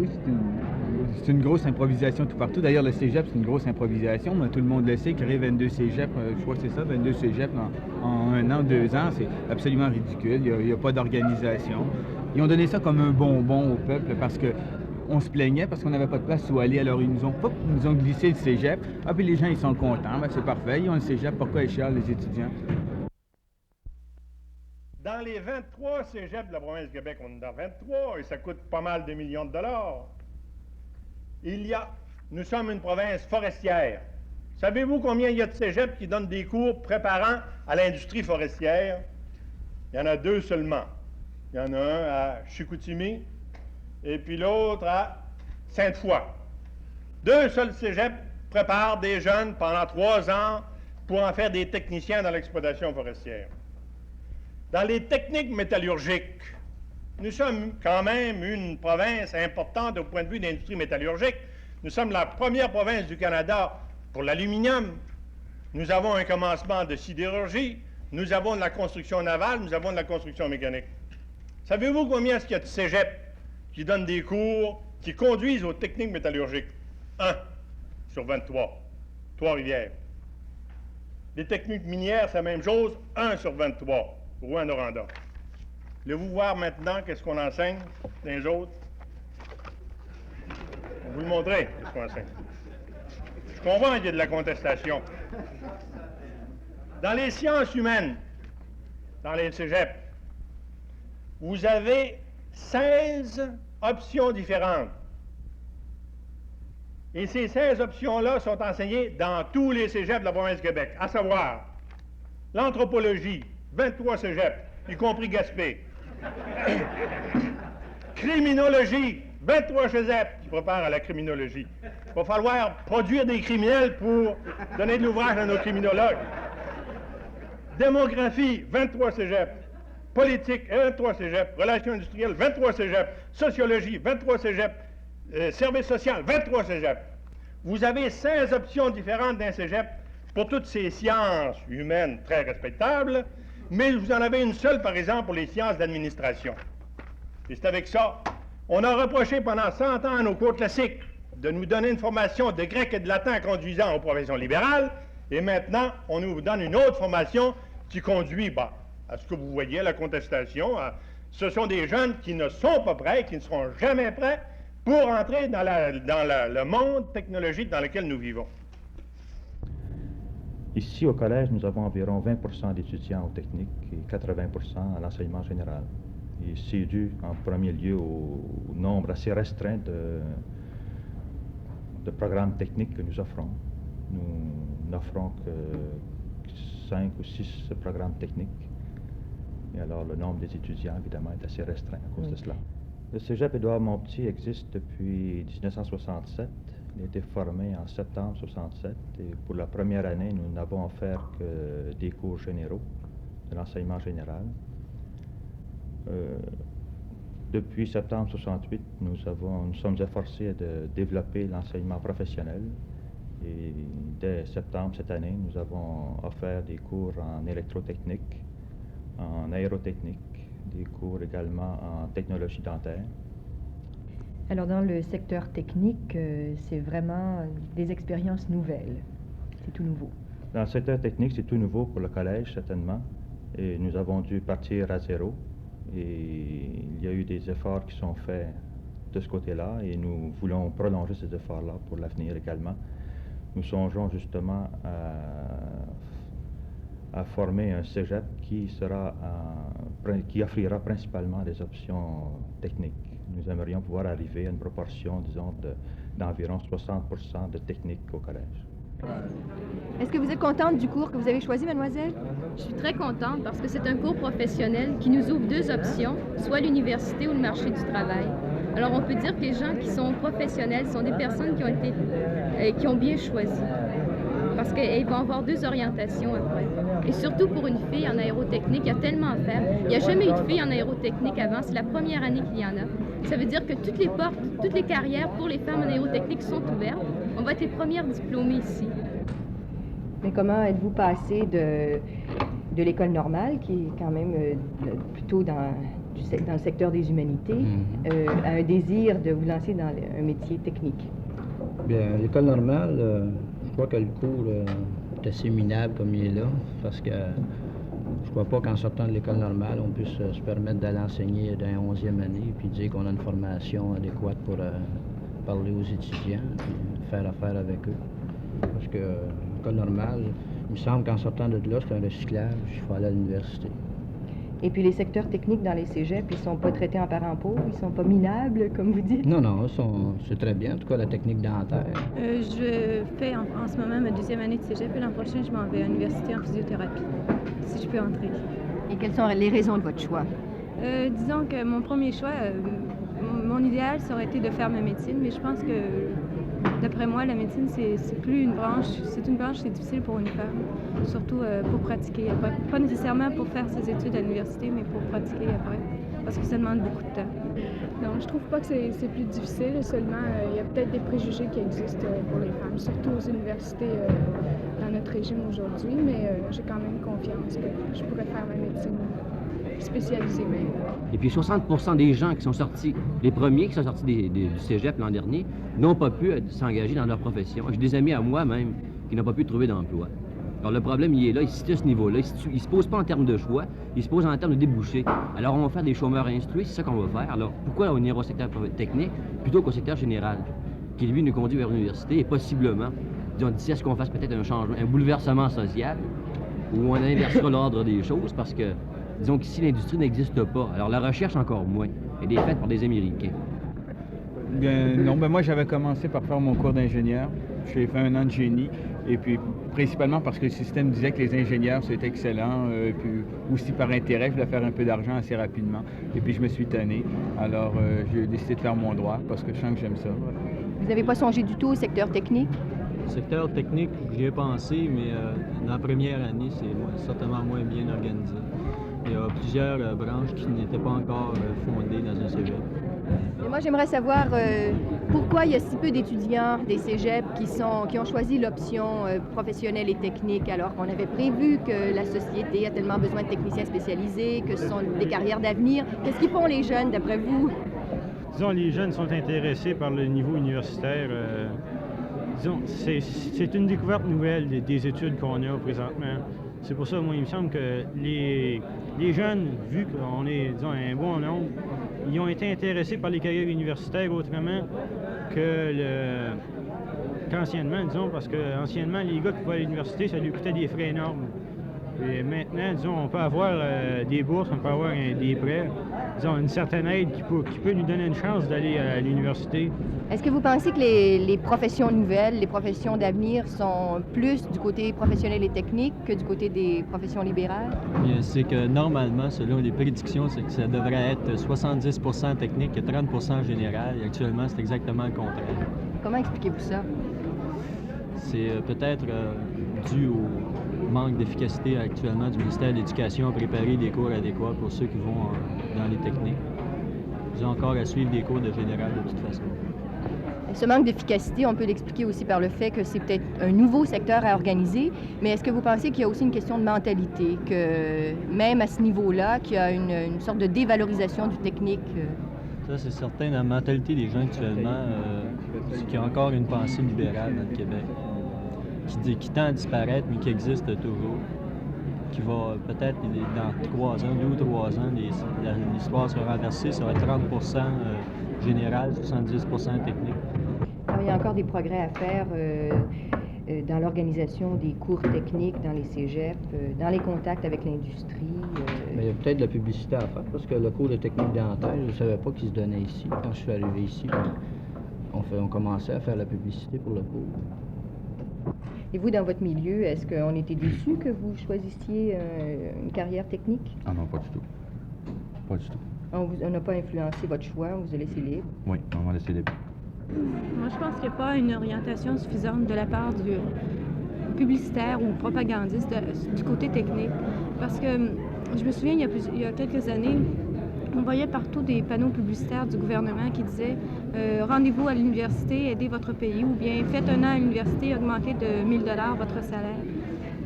oui, c'est une grosse improvisation tout partout. D'ailleurs, le cégep, c'est une grosse improvisation, mais tout le monde le sait. Créer 22 cégeps, je crois que c'est ça, 22 cégeps en 1 an, 2 ans, c'est absolument ridicule. Il n'y a pas d'organisation. Ils ont donné ça comme un bonbon au peuple parce que on se plaignait parce qu'on n'avait pas de place où aller. Alors, ils nous ont glissé le cégep. Ah, puis les gens, ils sont contents. Ben, c'est parfait. Ils ont le cégep. Pourquoi ils chialent, les étudiants? Dans les 23 cégeps de la province du Québec, on est dans 23 et ça coûte pas mal de millions de dollars. Nous sommes une province forestière. Savez-vous combien il y a de cégeps qui donnent des cours préparant à l'industrie forestière? Il y en a 2 seulement. Il y en a un à Chicoutimi et puis l'autre à Sainte-Foy. 2 seuls cégeps préparent des jeunes pendant 3 ans pour en faire des techniciens dans l'exploitation forestière. Dans les techniques métallurgiques, nous sommes quand même une province importante au point de vue de l'industrie métallurgique. Nous sommes la première province du Canada pour l'aluminium. Nous avons un commencement de sidérurgie. Nous avons de la construction navale. Nous avons de la construction mécanique. Savez-vous combien est-ce qu'il y a de cégeps qui donnent des cours, qui conduisent aux techniques métallurgiques? 1 sur 23. Trois-Rivières. Les techniques minières, c'est la même chose. 1 sur 23. Rouyn-Noranda. Voulez-vous voir maintenant qu'est-ce qu'on enseigne dans les autres? On va vous le montrer, qu'est-ce qu'on enseigne. Je comprends qu'il y a de la contestation. Dans les sciences humaines, dans les cégeps, vous avez 16 options différentes. Et ces 16 options-là sont enseignées dans tous les cégeps de la province du Québec, à savoir l'anthropologie, 23 cégeps, y compris Gaspé. Criminologie, 23 cégeps qui préparent à la criminologie. Il va falloir produire des criminels pour donner de l'ouvrage à nos criminologues. Démographie, 23 cégeps. Politique, 23 cégeps. Relations industrielles, 23 cégeps. Sociologie, 23 cégeps. Service social, 23 cégeps. Vous avez 16 options différentes d'un cégep pour toutes ces sciences humaines très respectables, mais vous en avez une seule, par exemple, pour les sciences d'administration. Et c'est avec ça, on a reproché pendant 100 ans à nos cours classiques de nous donner une formation de grec et de latin conduisant aux professions libérales, et maintenant, on nous donne une autre formation qui conduit à ce que vous voyez, la contestation. Ce sont des jeunes qui ne sont pas prêts, qui ne seront jamais prêts pour entrer dans le monde technologique dans lequel nous vivons. Ici, au collège, nous avons environ 20% d'étudiants aux techniques et 80% à l'enseignement général. Et c'est dû, en premier lieu, au nombre assez restreint de programmes techniques que nous offrons. Nous n'offrons que 5 ou 6 programmes techniques. Et alors, le nombre des étudiants, évidemment, est assez restreint à cause de cela. Le cégep Édouard Montpetit existe depuis 1967. Il a été formé en septembre 1967 et pour la première année, nous n'avons offert que des cours généraux, de l'enseignement général. Depuis septembre 1968, nous sommes efforcés de développer l'enseignement professionnel et dès septembre cette année, nous avons offert des cours en électrotechnique, en aérotechnique, des cours également en technologie dentaire. Alors, dans le secteur technique, c'est vraiment des expériences nouvelles. C'est tout nouveau. Dans le secteur technique, c'est tout nouveau pour le collège, certainement. Et nous avons dû partir à zéro. Et il y a eu des efforts qui sont faits de ce côté-là. Et nous voulons prolonger ces efforts-là pour l'avenir également. Nous songeons justement à former un cégep qui offrira principalement des options techniques. Nous aimerions pouvoir arriver à une proportion, disons, d'environ 60% de technique au collège. Est-ce que vous êtes contente du cours que vous avez choisi, mademoiselle? Je suis très contente parce que c'est un cours professionnel qui nous ouvre 2 options, soit l'université ou le marché du travail. Alors, on peut dire que les gens qui sont professionnels sont des personnes qui ont bien choisi. Parce qu'elles vont avoir 2 orientations après. Et surtout pour une fille en aérotechnique, il y a tellement à faire. Il n'y a jamais eu de fille en aérotechnique avant, c'est la première année qu'il y en a. Ça veut dire que toutes les portes, toutes les carrières pour les femmes en aérotechnique sont ouvertes. On va être les premières diplômées ici. Mais comment êtes-vous passé de l'école normale, qui est quand même plutôt dans dans le secteur des humanités a un désir de vous lancer dans un métier technique? Bien, l'école normale, je crois que le cours est assez minable comme il est là, parce que je crois pas qu'en sortant de l'école normale, on puisse se permettre d'aller enseigner dans la 11e année puis dire qu'on a une formation adéquate pour parler aux étudiants puis faire affaire avec eux. Parce que l'école normale, il me semble qu'en sortant de là, c'est un recyclage, il faut aller à l'université. Et puis les secteurs techniques dans les cégeps, ils sont pas traités en parents pauvres, ils sont pas minables, comme vous dites? Non, c'est très bien, en tout cas la technique dentaire. Je fais en ce moment ma 2e année de cégep et l'an prochain, je m'en vais à l'université en physiothérapie, si je peux entrer. Et quelles sont les raisons de votre choix? Disons que mon premier choix, mon idéal, ça aurait été de faire ma médecine, mais je pense que, d'après moi, la médecine, c'est plus une branche, c'est une branche qui est difficile pour une femme, surtout pour pratiquer après. Pas nécessairement pour faire ses études à l'université, mais pour pratiquer après, parce que ça demande beaucoup de temps. Non, je trouve pas que c'est plus difficile, seulement il y a peut-être des préjugés qui existent pour les femmes, surtout aux universités dans notre régime aujourd'hui, mais j'ai quand même confiance que je pourrais faire ma médecine spécialisée même. Et puis 60% des gens qui sont sortis, les premiers qui sont sortis du cégep l'an dernier, n'ont pas pu s'engager dans leur profession. J'ai des amis à moi même qui n'ont pas pu trouver d'emploi. Alors le problème, il est là, il se situe à ce niveau-là. Il ne se pose pas en termes de choix, il se pose en termes de débouchés. Alors on va faire des chômeurs instruits, c'est ça qu'on va faire. Alors pourquoi on ira au secteur technique plutôt qu'au secteur général, qui lui nous conduit vers l'université et possiblement, disons, d'ici à ce qu'on fasse peut-être un changement, un bouleversement social, où on inversera l'ordre des choses parce que, disons qu'ici, l'industrie n'existe pas. Alors la recherche encore moins. Elle est faite par des Américains. Bien, non, moi j'avais commencé par faire mon cours d'ingénieur. J'ai fait 1 an de génie. Et puis principalement parce que le système disait que les ingénieurs c'était excellent. Puis aussi par intérêt, je voulais faire un peu d'argent assez rapidement. Et puis je me suis tanné. Alors j'ai décidé de faire mon droit parce que je sens que j'aime ça. Vous n'avez pas songé du tout au secteur technique? Le secteur technique, j'y ai pensé, mais dans la première année, c'est certainement moins bien organisé. Il y a plusieurs branches qui n'étaient pas encore fondées dans un cégep. Et moi, j'aimerais savoir pourquoi il y a si peu d'étudiants des cégeps qui ont choisi l'option professionnelle et technique, alors qu'on avait prévu que la société a tellement besoin de techniciens spécialisés, que ce sont des carrières d'avenir. Qu'est-ce qu'ils font les jeunes, d'après vous? Disons, les jeunes sont intéressés par le niveau universitaire. Disons, c'est une découverte nouvelle des études qu'on a présentement. C'est pour ça, moi, il me semble que les jeunes, vu qu'on est, disons, un bon nombre, ils ont été intéressés par les carrières universitaires autrement qu'anciennement, disons, parce qu'anciennement, les gars qui vont à l'université, ça lui coûtait des frais énormes. Et maintenant, disons, on peut avoir des bourses, on peut avoir des prêts, disons, une certaine aide qui peut nous donner une chance d'aller à l'université. Est-ce que vous pensez que les professions nouvelles, les professions d'avenir sont plus du côté professionnel et technique que du côté des professions libérales? Bien, c'est que normalement, selon les prédictions, c'est que ça devrait être 70% technique et 30% général. Et actuellement, c'est exactement le contraire. Comment expliquez-vous ça? C'est peut-être dû au manque d'efficacité actuellement du ministère de l'Éducation à préparer des cours adéquats pour ceux qui vont dans les techniques. Ils ont encore à suivre des cours de général de toute façon. Ce manque d'efficacité, on peut l'expliquer aussi par le fait que c'est peut-être un nouveau secteur à organiser, mais est-ce que vous pensez qu'il y a aussi une question de mentalité, que même à ce niveau-là, qu'il y a une sorte de dévalorisation du technique? Ça, c'est certain. La mentalité des gens actuellement, c'est qu'il y a encore une pensée libérale dans le Québec, qui tend à disparaître, mais qui existe toujours, qui va peut-être, dans 3 ans, 2 ou 3 ans, l'histoire sera renversée, ça va être 30% général, 70% technique. Alors, il y a encore des progrès à faire dans l'organisation des cours techniques dans les cégeps, dans les contacts avec l'industrie. Mais il y a peut-être de la publicité à faire, parce que le cours de technique dentaire, je ne savais pas qu'il se donnait ici. Quand je suis arrivé ici, on commençait à faire la publicité pour le cours. Et vous, dans votre milieu, est-ce qu'on était déçus que vous choisissiez une carrière technique? Ah non, pas du tout. Pas du tout. On n'a pas influencé votre choix, on vous a laissé libre? Oui, on m'a laissé libre. Moi, je pense qu'il n'y a pas une orientation suffisante de la part du publicitaire ou propagandiste du côté technique. Parce que je me souviens, il y a quelques années, on voyait partout des panneaux publicitaires du gouvernement qui disaient rendez-vous à l'université, aidez votre pays, ou bien faites 1 an à l'université, augmentez de 1 000 $ votre salaire.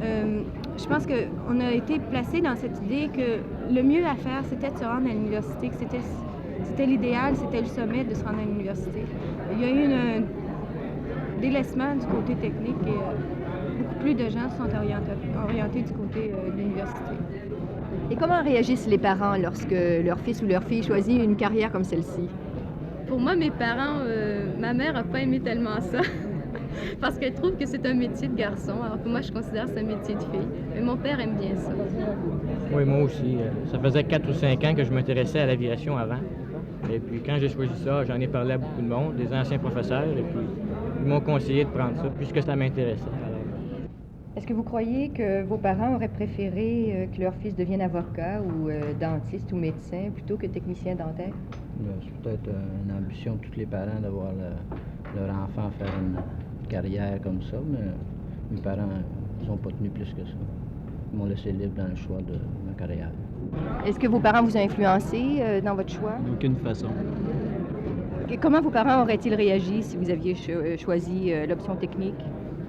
Je pense qu'on a été placé dans cette idée que le mieux à faire, c'était de se rendre à l'université, que c'était l'idéal, c'était le sommet de se rendre à l'université. Il y a eu un délaissement du côté technique et beaucoup plus de gens se sont orientés du côté de l'université. Et comment réagissent les parents lorsque leur fils ou leur fille choisit une carrière comme celle-ci? Pour moi, mes parents, ma mère n'a pas aimé tellement ça. Parce qu'elle trouve que c'est un métier de garçon, alors que moi, je considère que c'est un métier de fille. Mais mon père aime bien ça. Oui, moi aussi. Ça faisait 4 ou 5 ans que je m'intéressais à l'aviation avant. Et puis quand j'ai choisi ça, j'en ai parlé à beaucoup de monde, des anciens professeurs, et puis ils m'ont conseillé de prendre ça, puisque ça m'intéressait. Est-ce que vous croyez que vos parents auraient préféré que leur fils devienne avocat ou dentiste ou médecin plutôt que technicien dentaire? C'est peut-être une ambition de tous les parents d'avoir leur enfant faire une carrière comme ça, mais mes parents ne sont pas tenus plus que ça. Ils m'ont laissé libre dans le choix de ma carrière. Est-ce que vos parents vous ont influencé dans votre choix? D'aucune façon. Et comment vos parents auraient-ils réagi si vous aviez choisi l'option technique?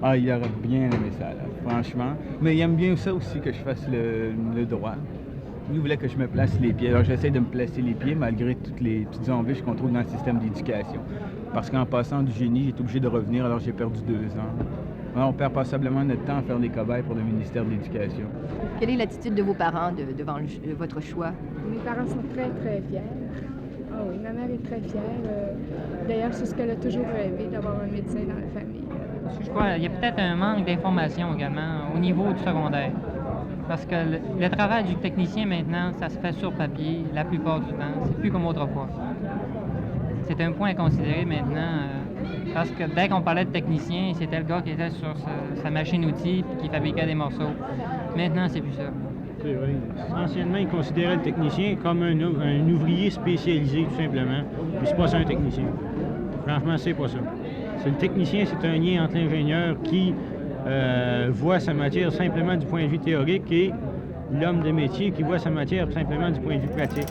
Ah, il aurait bien aimé ça, là, franchement. Mais il aime bien ça aussi que je fasse le droit. Il voulait que je me place les pieds. Alors j'essaie de me placer les pieds malgré toutes les petites embûches qu'on trouve dans le système d'éducation. Parce qu'en passant du génie, j'ai été obligé de revenir, alors j'ai perdu 2 ans. Alors on perd passablement notre temps à faire des cobayes pour le ministère de l'Éducation. Quelle est l'attitude de vos parents devant votre choix? Mes parents sont très, très fiers. Ah oui, ma mère est très fière. D'ailleurs, c'est ce qu'elle a toujours rêvé, d'avoir un médecin dans la famille. Je crois qu'il y a peut-être un manque d'information également au niveau du secondaire. Parce que le travail du technicien maintenant, ça se fait sur papier la plupart du temps. C'est plus comme autrefois. C'est un point à considérer maintenant. Parce que dès qu'on parlait de technicien, c'était le gars qui était sur sa machine-outil et qui fabriquait des morceaux. Maintenant, c'est plus ça. C'est vrai. Anciennement, ils considéraient le technicien comme un ouvrier spécialisé, tout simplement. Puis c'est pas ça un technicien. Franchement, c'est pas ça. Le technicien, c'est un lien entre l'ingénieur qui voit sa matière simplement du point de vue théorique et l'homme de métier qui voit sa matière simplement du point de vue pratique.